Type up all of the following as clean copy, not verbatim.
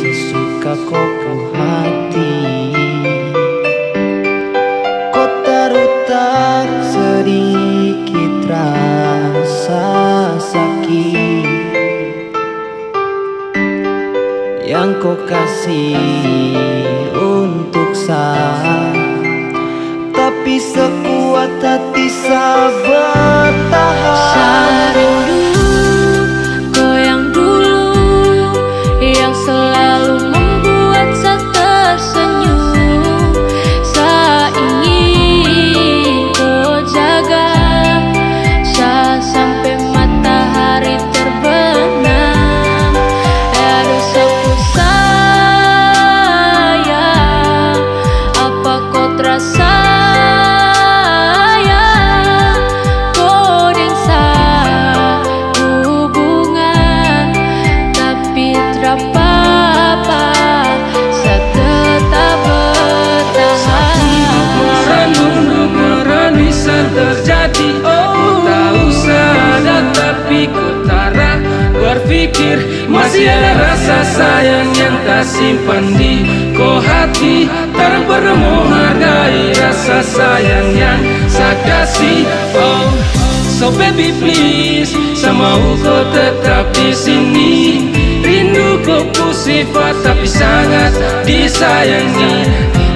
sesuka kau hati. Kau taruh sedikit rasa sakit yang kau kasih untuk saya, tapi sekuat hati saya bertahan. Rindu kau yang dulu, yang selalu membuat saya tersenyum. Saya ingin kau jaga saya sampai matahari terbenam. Dosaku sayang, apa kau terasa? Terjadi, ku tahu sadar tapi ku tak berpikir masih ada rasa sayang yang tak simpan di kau hati. Tak pernah menghargai rasa sayang yang saya kasih. Oh, so baby please, sama kau tetap di sini. Rindu kau sifat tapi sangat disayangi.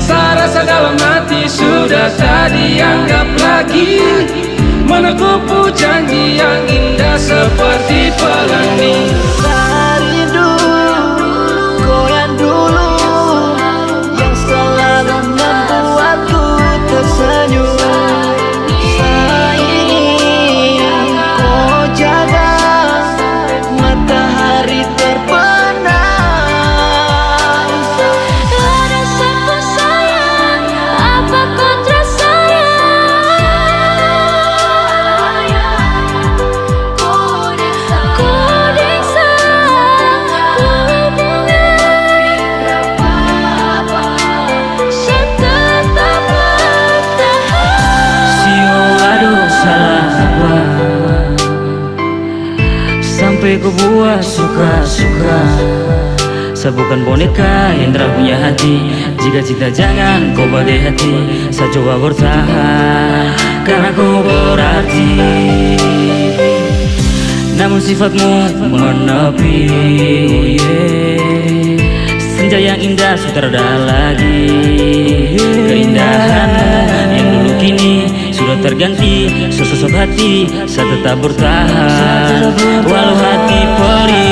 Saya rasa dalam hati sudah tak dianggap lagi. Mana kupu janji yang indah seperti pelangi. Saya rindu kau yang dulu, yang selalu membuatku tersenyum. Saya ingin kau jaga matahari terbenam. Rasaku sayang, apa kau terasa? Sampai ku buat suka-suka. Saya bukan boneka yang tak punya hati. Jika cinta jangan kau badai hati. Saya coba bertahan karena kau berarti. Namun sifatmu menepi, senja yang indah sudah ada lagi. Keindahanmu yang dulu kini sudah terganti. Sosok hati saya tetap bertahan walau hati perih.